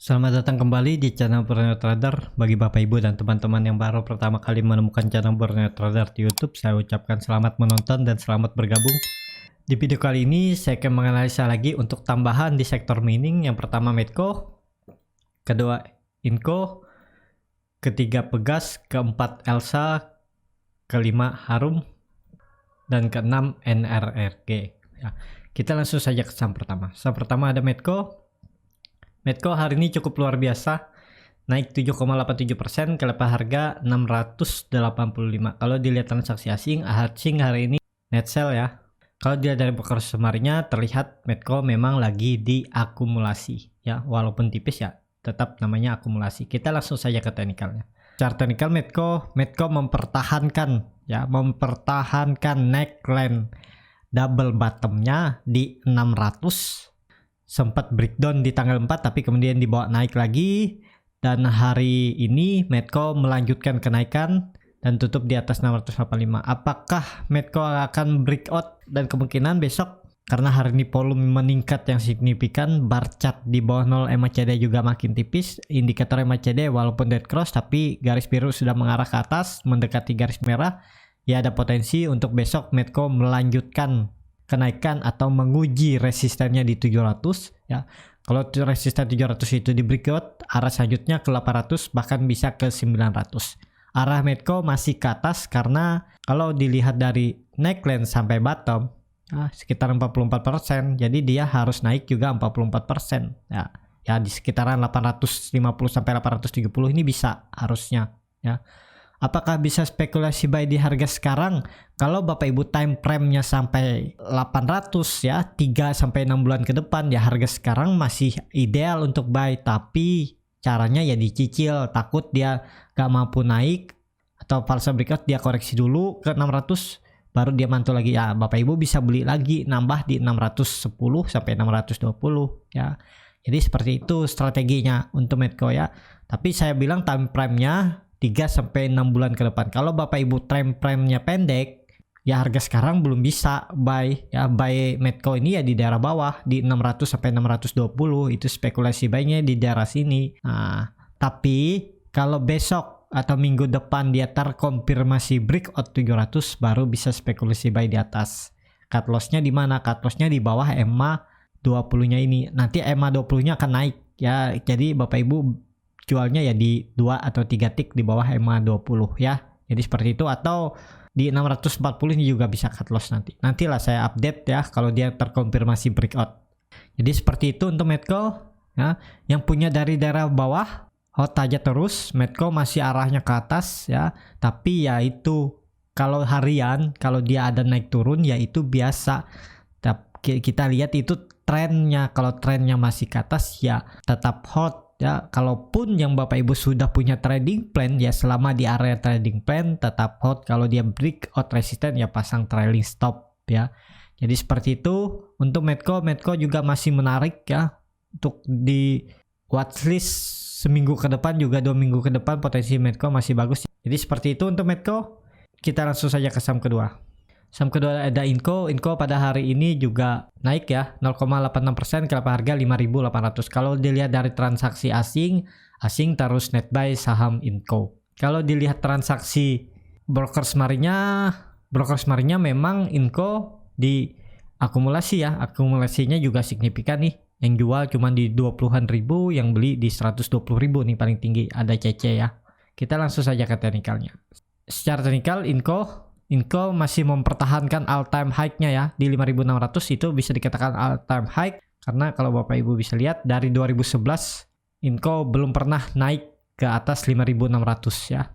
Selamat datang kembali di channel Borneo Trader. Bagi Bapak Ibu dan teman-teman yang baru pertama kali menemukan channel Borneo Trader di YouTube, saya ucapkan selamat menonton dan selamat bergabung. Di video kali ini saya akan menganalisa lagi untuk tambahan di sektor mining. Yang pertama Medco, kedua Inco, ketiga Pegas, keempat Elsa, kelima Harum, dan keenam NRRG. Ya, kita langsung saja ke saham pertama. Saham pertama ada Medco. Medco hari ini cukup luar biasa, naik 7,87% ke level harga 685. Kalau dilihat transaksi asing hari ini net sell ya. Kalau dilihat dari broker summary-nya terlihat Medco memang lagi diakumulasi ya, walaupun tipis ya, tetap namanya akumulasi. Kita langsung saja ke teknikalnya. Secara teknikal Medco mempertahankan neckline double bottomnya di 600. Sempat breakdown di tanggal 4 tapi kemudian dibawa naik lagi, dan hari ini Medco melanjutkan kenaikan dan tutup di atas 685. Apakah Medco akan breakout? Dan kemungkinan besok, karena hari ini volume meningkat yang signifikan, bar chart di bawah 0 MACD juga makin tipis, indikator MACD walaupun dead cross tapi garis biru sudah mengarah ke atas mendekati garis merah, ya ada potensi untuk besok Medco melanjutkan kenaikan atau menguji resistennya di 700 ya. Kalau resisten 700 itu di breakout, arah selanjutnya ke 800 bahkan bisa ke 900. Arah Medco masih ke atas karena kalau dilihat dari neckline sampai bottom ya, sekitar 44%, jadi dia harus naik juga 44% ya. Ya di sekitaran 850 sampai 870 ini bisa harusnya ya. Apakah bisa spekulasi buy di harga sekarang? Kalau Bapak Ibu time frame-nya sampai 800 ya, 3 sampai 6 bulan ke depan ya, harga sekarang masih ideal untuk buy, tapi caranya ya dicicil, takut dia gak mampu naik atau false breakout, dia koreksi dulu ke 600 baru dia mantul lagi ya. Bapak Ibu bisa beli lagi, nambah di 610 sampai 620 ya. Jadi seperti itu strateginya untuk Medco ya. Tapi saya bilang time frame-nya 3 sampai 6 bulan ke depan. Kalau Bapak Ibu time frame-nya pendek, ya harga sekarang belum bisa buy ya. Buy Medco ini ya di daerah bawah di 600 sampai 620, itu spekulasi buy-nya di daerah sini. Nah, tapi kalau besok atau minggu depan dia terkonfirmasi breakout 700, baru bisa spekulasi buy di atas. Cut loss-nya di mana? Cut loss-nya di bawah EMA 20-nya ini. Nanti EMA 20-nya akan naik ya. Jadi Bapak Ibu jualnya ya di 2 atau 3 tick di bawah EMA 20 ya. Jadi seperti itu, atau di 640 ini juga bisa cut loss nanti. Nantilah saya update ya kalau dia terkonfirmasi breakout. Jadi seperti itu untuk Medco ya. Yang punya dari daerah bawah hold aja terus. Medco masih arahnya ke atas ya. Tapi ya itu kalau harian, kalau dia ada naik turun ya itu biasa. Kita lihat itu trennya. Kalau trennya masih ke atas ya tetap hold ya. Kalaupun yang Bapak Ibu sudah punya trading plan ya, selama di area trading plan tetap hold. Kalau dia breakout resisten ya pasang trailing stop ya. Jadi seperti itu untuk Medco. Medco juga masih menarik ya untuk di watchlist seminggu ke depan, juga 2 minggu ke depan potensi Medco masih bagus. Jadi seperti itu untuk Medco. Kita langsung saja ke saham kedua. Saham kedua ada Inco. Inco pada hari ini juga naik ya 0,86% ke harga 5.800. Kalau dilihat dari transaksi asing terus net buy saham Inco. Kalau dilihat transaksi broker summary-nya memang Inco di akumulasi ya. Akumulasinya juga signifikan nih. Yang jual cuma di 20-an ribu, yang beli di 120 ribu nih paling tinggi, ada CC ya. Kita langsung saja ke teknikalnya. Secara teknikal Inco masih mempertahankan all time high-nya ya di 5.600, itu bisa dikatakan all time high karena kalau Bapak Ibu bisa lihat dari 2011 Inco belum pernah naik ke atas 5.600 ya.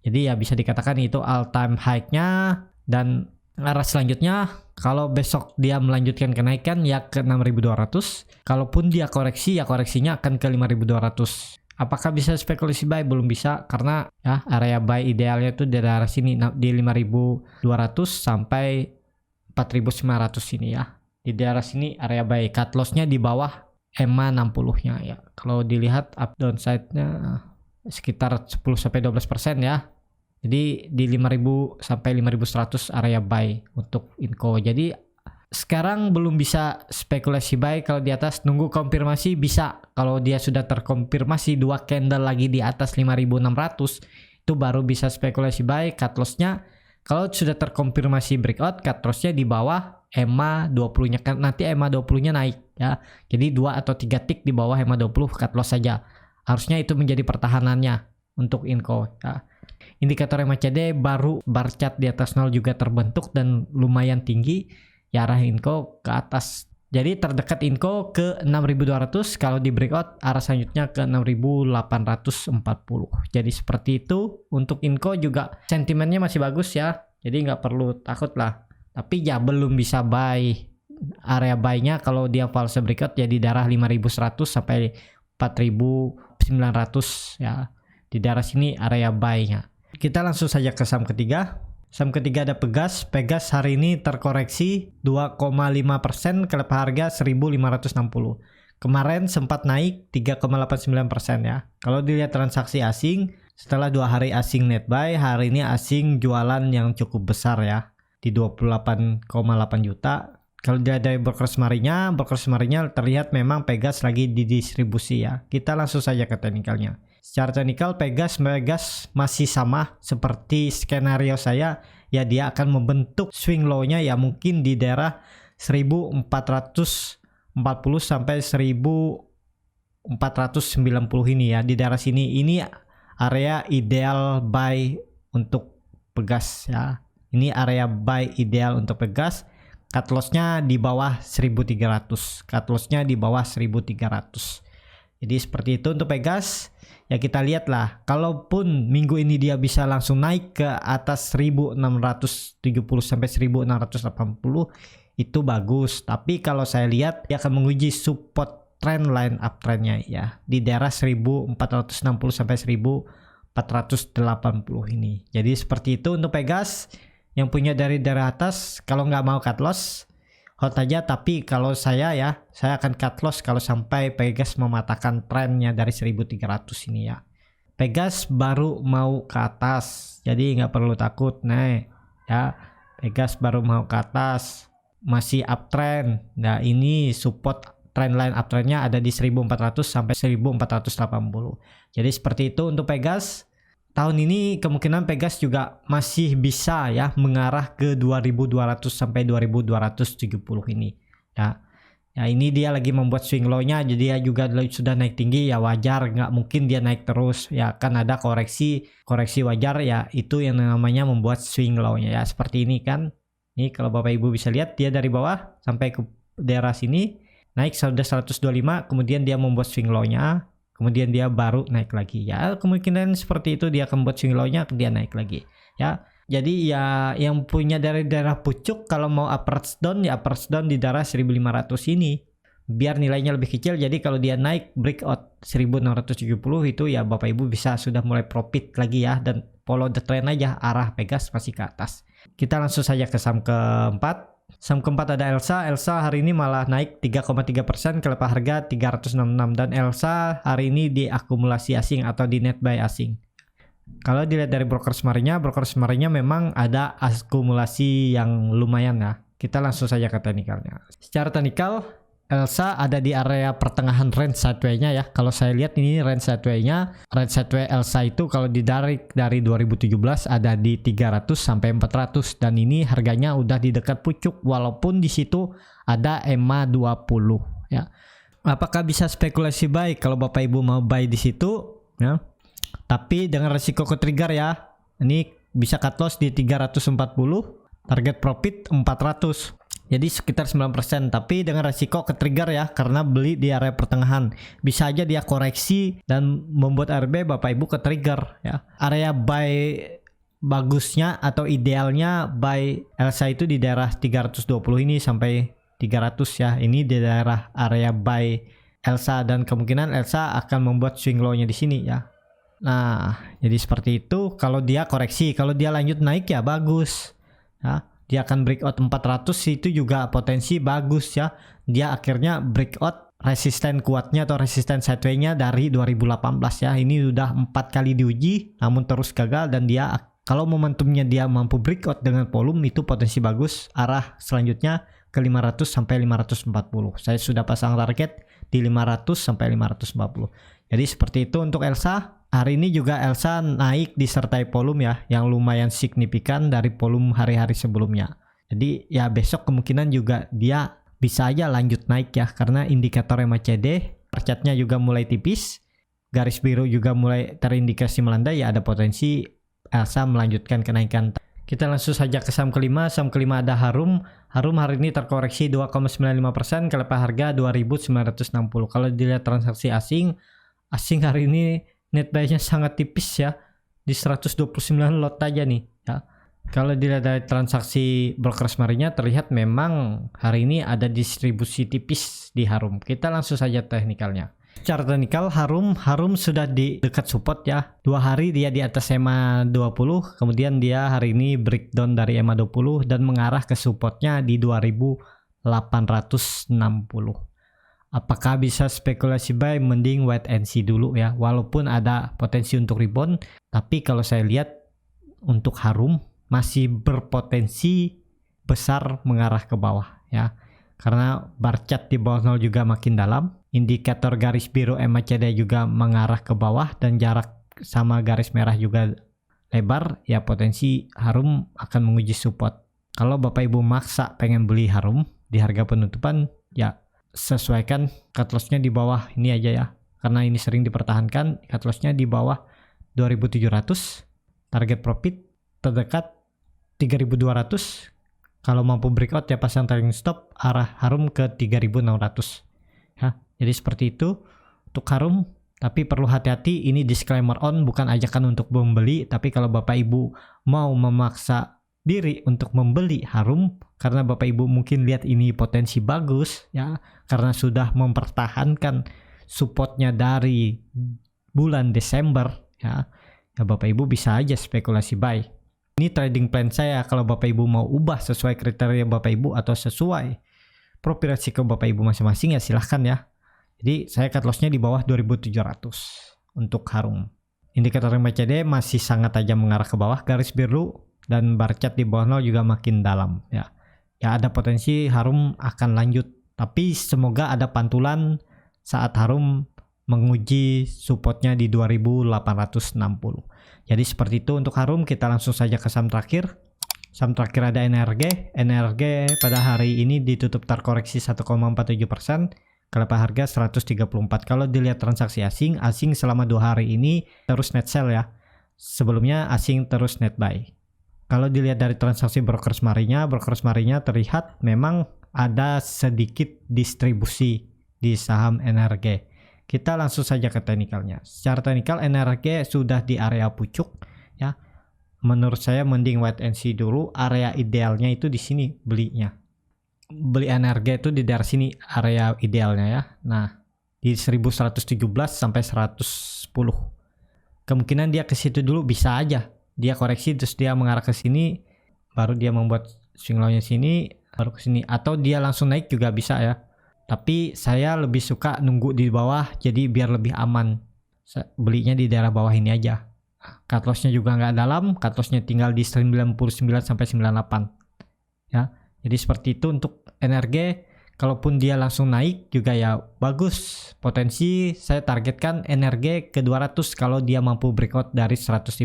Jadi ya bisa dikatakan itu all time high-nya, dan arah selanjutnya kalau besok dia melanjutkan kenaikan ya ke 6.200. Kalaupun dia koreksi ya koreksinya akan ke 5.200. Apakah bisa spekulasi buy? Belum bisa, karena ya area buy idealnya itu dari arah sini di 5.200 sampai 4.900 ini ya. Di daerah sini area buy. Cut loss-nya di bawah EMA 60-nya ya. Kalau dilihat up downside-nya sekitar 10 sampai 12% ya. Jadi di 5.000 sampai 5.100 area buy untuk Inco. Jadi Sekarang belum bisa spekulasi buy kalau di atas, nunggu konfirmasi bisa. Kalau dia sudah terkonfirmasi 2 candle lagi di atas 5.600 itu baru bisa spekulasi buy. Cut loss-nya kalau sudah terkonfirmasi breakout, cut loss-nya di bawah EMA 20-nya kan, nanti EMA 20-nya naik ya. Jadi 2 atau 3 tick di bawah EMA 20 cut loss saja. Harusnya itu menjadi pertahanannya untuk Inco ya. Indikator MACD baru bar chart di atas 0 juga terbentuk dan lumayan tinggi. Ya arah Inco ke atas. Jadi terdekat Inco ke 6.200, kalau di breakout arah selanjutnya ke 6.840. Jadi seperti itu. Untuk Inco juga sentimennya masih bagus ya. Jadi nggak perlu takut lah. Tapi ya belum bisa buy. Area buy-nya kalau dia false breakout ya di daerah 5.100 sampai 4.900 ya. Di daerah sini area buy-nya. Kita langsung saja ke saham ketiga. Saham ketiga ada Pegas. Pegas hari ini terkoreksi 2,5% ke level harga 1.560. Kemarin sempat naik 3,89% ya. Kalau dilihat transaksi asing, setelah 2 hari asing net buy, hari ini asing jualan yang cukup besar ya, di 28,8 juta. Kalau dilihat dari broker semarinya terlihat memang Pegas lagi didistribusi ya. Kita langsung saja ke teknikalnya. Secara teknikal Pegas masih sama seperti skenario saya ya, dia akan membentuk swing low-nya ya mungkin di daerah 1440 sampai 1490 ini ya. Di daerah sini ini area ideal buy untuk Pegas ya. Ini area buy ideal untuk Pegas. Cut loss-nya di bawah 1300. Cut loss-nya di bawah 1300. Jadi seperti itu untuk Pegas. Ya kita lihatlah, kalaupun minggu ini dia bisa langsung naik ke atas 1670 sampai 1680 itu bagus. Tapi kalau saya lihat dia akan menguji support trend line uptrendnya ya di daerah 1460 sampai 1480 ini. Jadi seperti itu untuk Pegas. Yang punya dari daerah atas kalau nggak mau cut loss hold aja, tapi kalau saya akan cut loss kalau sampai Pegas mematahkan trennya dari 1300 ini ya. Pegas baru mau ke atas, jadi nggak perlu takut nih ya. Pegas baru mau ke atas, masih uptrend. Nah ini support trendline uptrendnya ada di 1400 sampai 1480. Jadi seperti itu untuk Pegas. Tahun ini kemungkinan Pegas juga masih bisa ya mengarah ke 2200 sampai 2270 ini ya. Ya ini dia lagi membuat swing low-nya, jadi dia juga sudah naik tinggi ya, wajar, nggak mungkin dia naik terus ya, kan ada koreksi wajar ya, itu yang namanya membuat swing low-nya ya seperti ini kan. Ini kalau Bapak Ibu bisa lihat dia dari bawah sampai ke daerah sini naik sudah 125, kemudian dia membuat swing low-nya. Kemudian dia baru naik lagi ya, kemungkinan seperti itu dia akan buat swing low-nya, dia naik lagi ya. Jadi ya yang punya dari daerah pucuk kalau mau upwards down ya upwards down di daerah 1500 ini biar nilainya lebih kecil. Jadi kalau dia naik breakout 1670 itu ya Bapak Ibu bisa sudah mulai profit lagi ya, dan follow the trend aja, arah Pegas masih ke atas. Kita langsung saja ke saham keempat. Saham keempat ada Elsa. Elsa hari ini malah naik 3,3% ke level harga 366, dan Elsa hari ini diakumulasi asing atau di net buy asing. Kalau dilihat dari broker semarinya memang ada akumulasi yang lumayan ya. Kita langsung saja ke teknikalnya. Secara teknikal Elsa ada di area pertengahan range sideway-nya ya. Kalau saya lihat ini range sideway-nya, range sideway Elsa itu kalau ditarik dari 2017 ada di 300 sampai 400, dan ini harganya udah di dekat pucuk walaupun di situ ada EMA 20 ya. Apakah bisa spekulasi buy kalau Bapak Ibu mau buy di situ ya? Tapi dengan resiko ke trigger ya. Ini bisa cut loss di 340, target profit 400. Jadi sekitar 9%, tapi dengan resiko ke trigger ya, karena beli di area pertengahan. Bisa aja dia koreksi dan membuat RB Bapak Ibu ke trigger ya. Area buy bagusnya atau idealnya buy Elsa itu di daerah 320 ini sampai 300 ya. Ini di daerah area buy Elsa, dan kemungkinan Elsa akan membuat swing low-nya di sini ya. Nah, jadi seperti itu. Kalau dia koreksi, kalau dia lanjut naik ya bagus ya. Dia akan breakout 400 itu juga potensi bagus ya. Dia akhirnya breakout resisten kuatnya atau resisten sideway-nya dari 2018 ya. Ini udah 4 kali diuji namun terus gagal, dan dia Kalau momentumnya dia mampu breakout dengan volume itu potensi bagus arah selanjutnya ke 500 sampai 540. Saya sudah pasang target di 500 sampai 540. Jadi seperti itu untuk Elsa. Hari ini juga Elsa naik disertai volume ya yang lumayan signifikan dari volume hari-hari sebelumnya. Jadi ya besok kemungkinan juga dia bisa aja lanjut naik ya karena indikator MACD chartnya juga mulai tipis. Garis biru juga mulai terindikasi melandai ya ada potensi Elsa melanjutkan kenaikan. Kita langsung saja ke saham kelima. Saham kelima ada Harum. Harum hari ini terkoreksi 2,95% ke level harga 2.960. Kalau dilihat transaksi asing hari ini net buy-nya sangat tipis ya. Di 129 lot aja nih ya. Kalau dilihat dari transaksi broker smarinya terlihat memang hari ini ada distribusi tipis di Harum. Kita langsung saja teknikalnya. Secara teknikal Harum sudah di dekat support ya. 2 hari dia di atas EMA 20, kemudian dia hari ini breakdown dari EMA 20 dan mengarah ke supportnya di 2860. Apakah bisa spekulasi buy? Mending wait and see dulu ya. Walaupun ada potensi untuk rebound, tapi kalau saya lihat untuk Harum masih berpotensi besar mengarah ke bawah ya. Karena bar chart di bawah 0 juga makin dalam. Indikator garis biru MACD juga mengarah ke bawah dan jarak sama garis merah juga lebar. Ya potensi Harum akan menguji support. Kalau Bapak Ibu maksa pengen beli Harum di harga penutupan ya sesuaikan cut loss-nya di bawah ini aja ya. Karena ini sering dipertahankan cut loss-nya di bawah 2.700. Target profit terdekat 3.200. Kalau mampu breakout ya pasang trailing stop arah Harum ke 3.600 ya. Jadi seperti itu untuk Harum, tapi perlu hati-hati, ini disclaimer on, bukan ajakan untuk membeli. Tapi kalau Bapak Ibu mau memaksa diri untuk membeli Harum karena Bapak Ibu mungkin lihat ini potensi bagus ya, karena sudah mempertahankan supportnya dari bulan Desember ya, ya Bapak Ibu bisa aja spekulasi buy. Ini trading plan saya. Kalau Bapak Ibu mau ubah sesuai kriteria Bapak Ibu atau sesuai profil risiko Bapak Ibu masing-masing ya silahkan ya. Jadi saya cut loss-nya di bawah 2.700 untuk Harum. Indikator MACD masih sangat tajam mengarah ke bawah, garis biru dan bar chart di bawah 0 juga makin dalam ya. Ya ada potensi Harum akan lanjut, tapi semoga ada pantulan saat Harum menguji supportnya di 2.860. Jadi seperti itu untuk Harum. Kita langsung saja ke saham terakhir. Saham terakhir ada NRG. NRG pada hari ini ditutup terkoreksi 1,47% ke level harga 134. Kalau dilihat transaksi asing selama 2 hari ini terus net sell ya. Sebelumnya asing terus net buy. Kalau dilihat dari transaksi broker smarinya terlihat memang ada sedikit distribusi di saham NRG. Kita langsung saja ke teknikalnya. Secara teknikal NRG sudah di area pucuk ya. Menurut saya mending wait and see dulu. Area idealnya itu di sini belinya. Beli NRG itu di daerah sini area idealnya ya. Nah, di 1117 sampai 110. Kemungkinan dia ke situ dulu, bisa aja. Dia koreksi terus dia mengarah ke sini, baru dia membuat swing low-nya sini, baru ke sini, atau dia langsung naik juga bisa ya. Tapi saya lebih suka nunggu di bawah, jadi biar lebih aman. Belinya di daerah bawah ini aja. Cut loss-nya juga nggak dalam, cut loss-nya tinggal di 99 sampai 98. Ya. Jadi seperti itu untuk NRG. Kalaupun dia langsung naik juga ya bagus. Potensi saya targetkan NRG ke 200 kalau dia mampu breakout dari 150.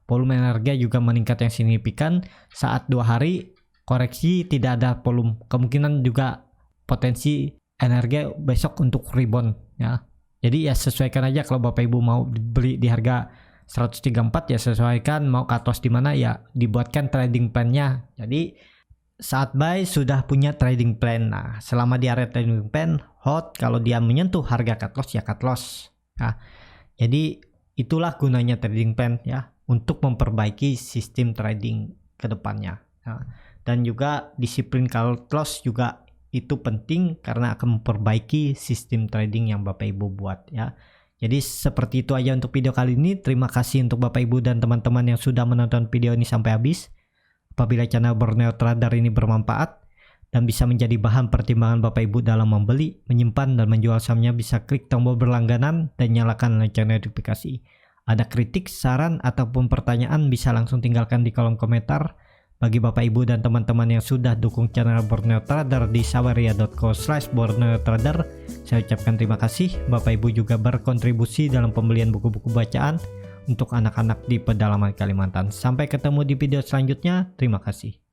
Volume NRG juga meningkat yang signifikan. Saat 2 hari koreksi tidak ada volume. Kemungkinan juga potensi NRG besok untuk rebound ya. Jadi ya sesuaikan aja. Kalau Bapak Ibu mau beli di harga 134 ya sesuaikan, mau cut loss di mana ya dibuatkan trading plan-nya. Jadi saat buy sudah punya trading plan. Nah, selama di area trading plan hot, kalau dia menyentuh harga cut loss ya cut loss. Nah, jadi itulah gunanya trading plan ya, untuk memperbaiki sistem trading ke depannya. Nah, dan juga disiplin cut loss juga itu penting karena akan memperbaiki sistem trading yang Bapak Ibu buat ya. Jadi seperti itu aja untuk video kali ini. Terima kasih untuk Bapak Ibu dan teman-teman yang sudah menonton video ini sampai habis. Apabila channel Borneo Trader ini bermanfaat dan bisa menjadi bahan pertimbangan Bapak Ibu dalam membeli, menyimpan, dan menjual sahamnya, bisa klik tombol berlangganan dan nyalakan lonceng notifikasi Ada kritik, saran, ataupun pertanyaan bisa langsung tinggalkan di kolom komentar. Bagi Bapak Ibu dan teman-teman yang sudah dukung channel Borneo Trader di saweria.co/borneotrader, saya ucapkan terima kasih. Bapak Ibu juga berkontribusi dalam pembelian buku-buku bacaan untuk anak-anak di pedalaman Kalimantan. Sampai ketemu di video selanjutnya. Terima kasih.